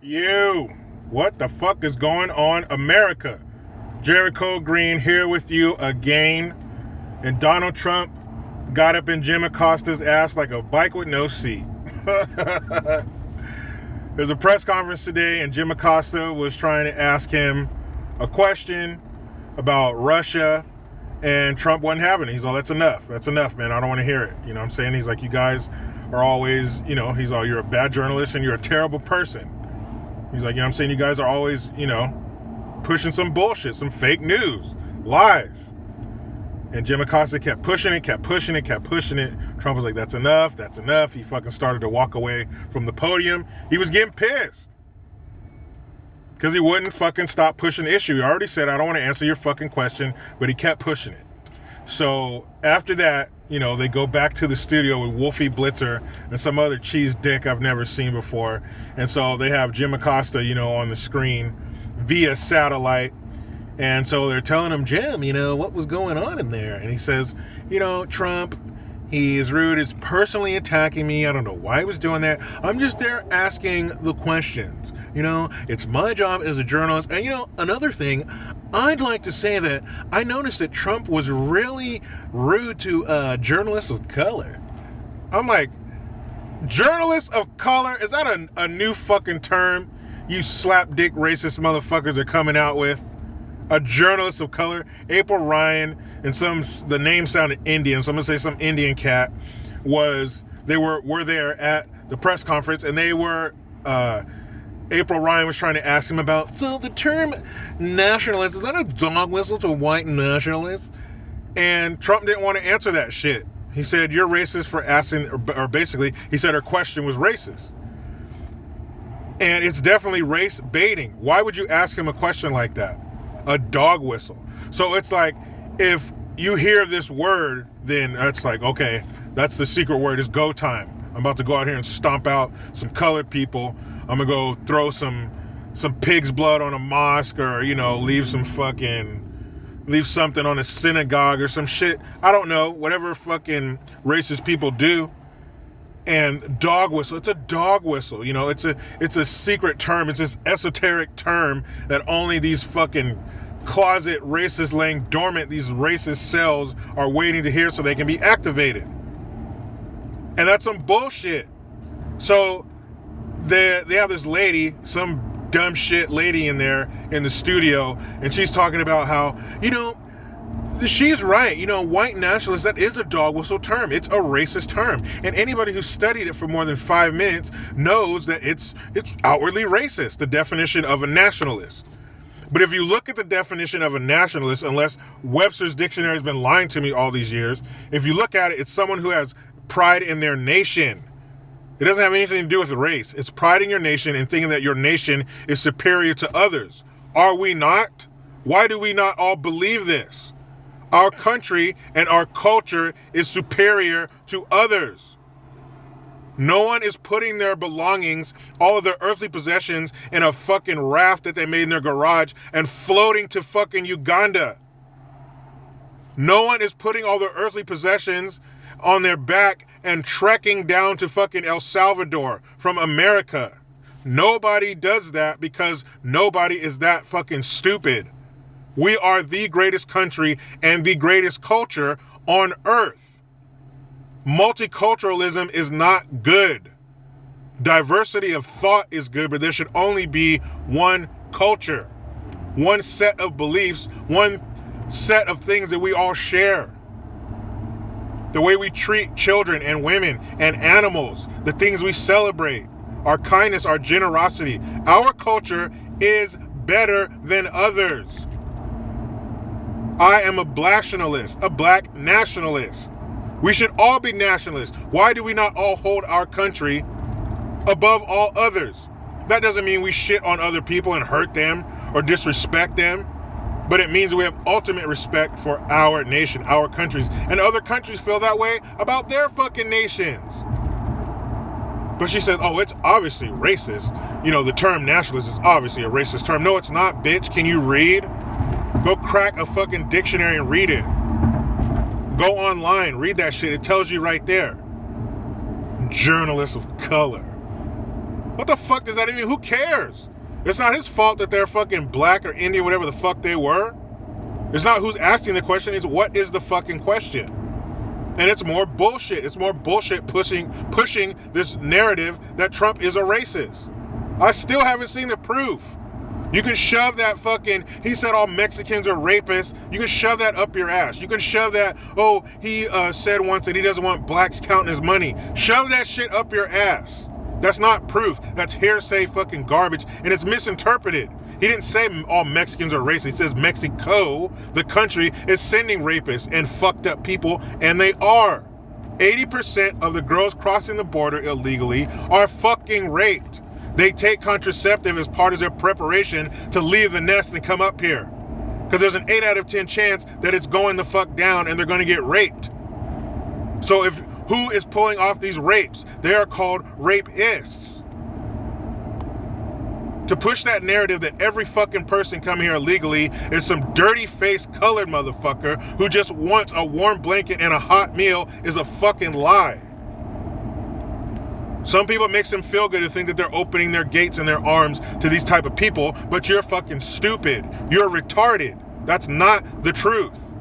You, what the fuck is going on, America? Jericho Green here with you again. And Donald Trump got up in Jim Acosta's ass like a bike with no seat. There's a press conference today, and Jim Acosta was trying to ask him a question about Russia, and Trump wasn't having it. He's all, that's enough, man. I don't want to hear it. You know what I'm saying? He's like, you guys are always, he's all, you're a bad journalist and you're a terrible person. He's like, you guys are always, pushing some bullshit, some fake news, lies. And Jim Acosta kept pushing it. Trump was like, that's enough. He fucking started to walk away from the podium. He was getting pissed because he wouldn't fucking stop pushing the issue. He already said, I don't want to answer your fucking question, but he kept pushing it. So after that, they go back to the studio with Wolfie Blitzer and some other cheese dick I've never seen before. And so they have Jim Acosta, on the screen via satellite. And so they're telling him, Jim, what was going on in there? And he says, Trump, he is rude. He's personally attacking me. I don't know why he was doing that. I'm just there asking the questions. It's my job as a journalist. And, another thing, I'd like to say that I noticed that Trump was really rude to journalists of color. I'm like, journalists of color? Is that a new fucking term you slapdick racist motherfuckers are coming out with? A journalist of color? April Ryan and the name sounded Indian, so I'm gonna say some Indian cat were there at the press conference, and they were April Ryan was trying to ask him about, so the term nationalist, is that a dog whistle to white nationalists? And Trump didn't want to answer that shit. He said, you're racist for asking, or basically, he said her question was racist. And it's definitely race baiting. Why would you ask him a question like that? A dog whistle. So it's like, if you hear this word, then it's like, okay, that's the secret word. It's go time. I'm about to go out here and stomp out some colored people. I'm gonna go throw some pig's blood on a mosque, or leave something on a synagogue or some shit. I don't know, whatever fucking racist people do. And dog whistle, it's a dog whistle. It's a secret term. It's this esoteric term that only these fucking closet racists laying dormant, these racist cells are waiting to hear so they can be activated. And that's some bullshit. So they have this lady, some dumb shit lady in there in the studio, and she's talking about how, she's right. White nationalist, that is a dog whistle term. It's a racist term. And anybody who's studied it for more than 5 minutes knows that it's outwardly racist, the definition of a nationalist. But if you look at the definition of a nationalist, unless Webster's dictionary has been lying to me all these years, if you look at it, it's someone who has pride in their nation. It doesn't have anything to do with race. It's pride in your nation and thinking that your nation is superior to others. Are we not? Why do we not all believe this? Our country and our culture is superior to others. No one is putting their belongings, all of their earthly possessions, in a fucking raft that they made in their garage and floating to fucking Uganda. No one is putting all their earthly possessions on their back and trekking down to fucking El Salvador from America. Nobody does that because nobody is that fucking stupid. We are the greatest country and the greatest culture on earth. Multiculturalism is not good. Diversity of thought is good, but there should only be one culture, one set of beliefs, one set of things that we all share. The way we treat children and women and animals, the things we celebrate, our kindness, our generosity. Our culture is better than others. I am a black nationalist. We should all be nationalists. Why do we not all hold our country above all others? That doesn't mean we shit on other people and hurt them or disrespect them, but it means we have ultimate respect for our nation, our countries, and other countries feel that way about their fucking nations. But she says, oh, it's obviously racist. The term nationalist is obviously a racist term. No, it's not, bitch. Can you read? Go crack a fucking dictionary and read it. Go online, read that shit. It tells you right there. Journalists of color. What the fuck does that even mean? Who cares? It's not his fault that they're fucking black or Indian, whatever the fuck they were. It's not who's asking the question, it's what is the fucking question? And it's more bullshit. It's more bullshit pushing this narrative that Trump is a racist. I still haven't seen the proof. You can shove that fucking, he said all Mexicans are rapists. You can shove that up your ass. You can shove that, oh, he said once that he doesn't want blacks counting his money. Shove that shit up your ass. That's not proof. That's hearsay fucking garbage, and it's misinterpreted. He didn't say all Mexicans are racist. He says Mexico, the country, is sending rapists and fucked up people, and they are. 80% of the girls crossing the border illegally are fucking raped. They take contraceptive as part of their preparation to leave the nest and come up here. Because there's an 8 out of 10 chance that it's going the fuck down and they're going to get raped. So who is pulling off these rapes? They are called rapists. To push that narrative that every fucking person coming here illegally is some dirty-faced colored motherfucker who just wants a warm blanket and a hot meal is a fucking lie. Some people, it makes them feel good to think that they're opening their gates and their arms to these type of people, but you're fucking stupid. You're retarded. That's not the truth.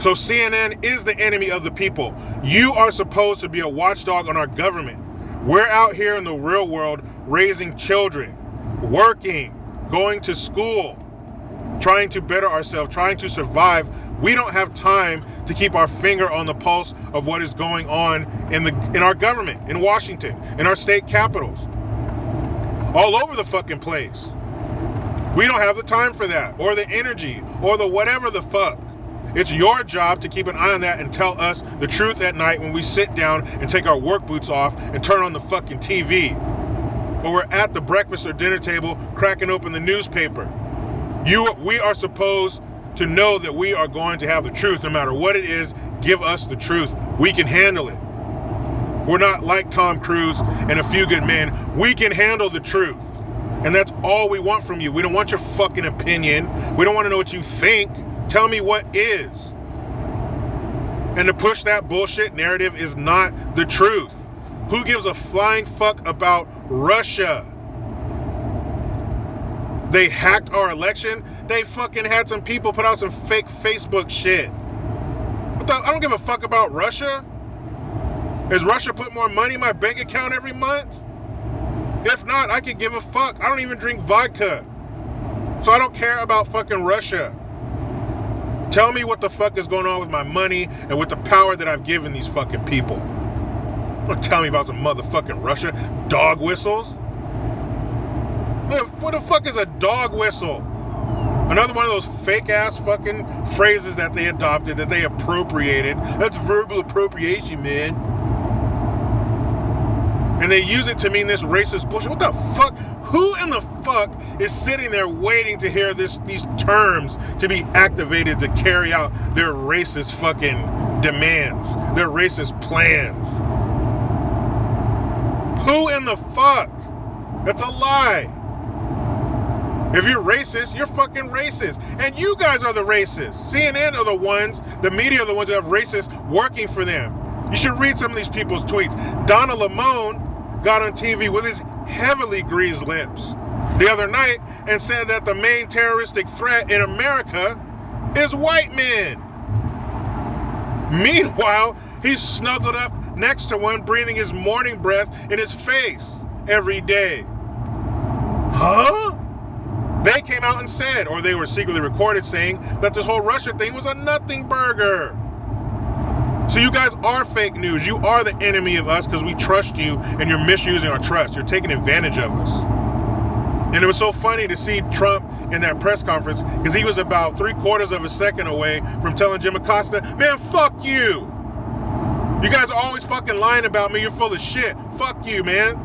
So CNN is the enemy of the people. You are supposed to be a watchdog on our government. We're out here in the real world raising children, working, going to school, trying to better ourselves, trying to survive. We don't have time to keep our finger on the pulse of what is going on in our government, in Washington, in our state capitals, all over the fucking place. We don't have the time for that, or the energy, or the whatever the fuck. It's your job to keep an eye on that and tell us the truth at night when we sit down and take our work boots off and turn on the fucking TV. Or we're at the breakfast or dinner table cracking open the newspaper. We are supposed to know that we are going to have the truth no matter what it is. Give us the truth. We can handle it. We're not like Tom Cruise and A Few Good Men. We can handle the truth. And that's all we want from you. We don't want your fucking opinion. We don't want to know what you think. Tell me what is. And to push that bullshit narrative is not the truth. Who gives a flying fuck about Russia? They hacked our election. They fucking had some people put out some fake Facebook shit. I don't give a fuck about Russia. Is Russia put more money in my bank account every month? If not, I could give a fuck. I don't even drink vodka. So I don't care about fucking Russia. Tell me what the fuck is going on with my money and with the power that I've given these fucking people. Don't tell me about some motherfucking Russia. Dog whistles? What the fuck is a dog whistle? Another one of those fake ass fucking phrases that they adopted, that they appropriated. That's verbal appropriation, man. And they use it to mean this racist bullshit. What the fuck? Who in the fuck is sitting there waiting to hear these terms to be activated to carry out their racist fucking demands, their racist plans? Who in the fuck? That's a lie. If you're racist, you're fucking racist. And you guys are the racists. CNN are the ones, the media are the ones who have racists working for them. You should read some of these people's tweets. Donna Lamone got on TV with his heavily greased lips the other night and said that the main terroristic threat in America is white men. Meanwhile, he's snuggled up next to one, breathing his morning breath in his face every day. Huh? They came out and said, or they were secretly recorded saying, that this whole Russia thing was a nothing burger. So you guys are fake news. You are the enemy of us because we trust you and you're misusing our trust. You're taking advantage of us. And it was so funny to see Trump in that press conference because he was about 3/4 of a second away from telling Jim Acosta, man, fuck you. You guys are always fucking lying about me. You're full of shit. Fuck you, man.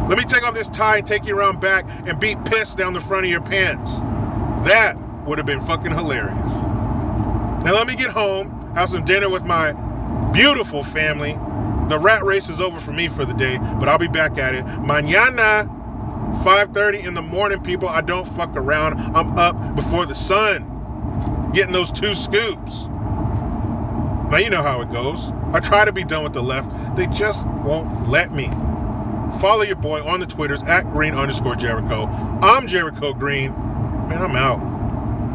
Let me take off this tie and take you around back and beat piss down the front of your pants. That would have been fucking hilarious. Now let me get home, have some dinner with my beautiful family. The rat race is over for me for the day, but I'll be back at it. Mañana, 5:30 in the morning, people. I don't fuck around. I'm up before the sun, getting those 2 scoops. Now you know how it goes. I try to be done with the left. They just won't let me. Follow your boy on the Twitters at Green_Jericho. I'm Jericho Green. Man, I'm out.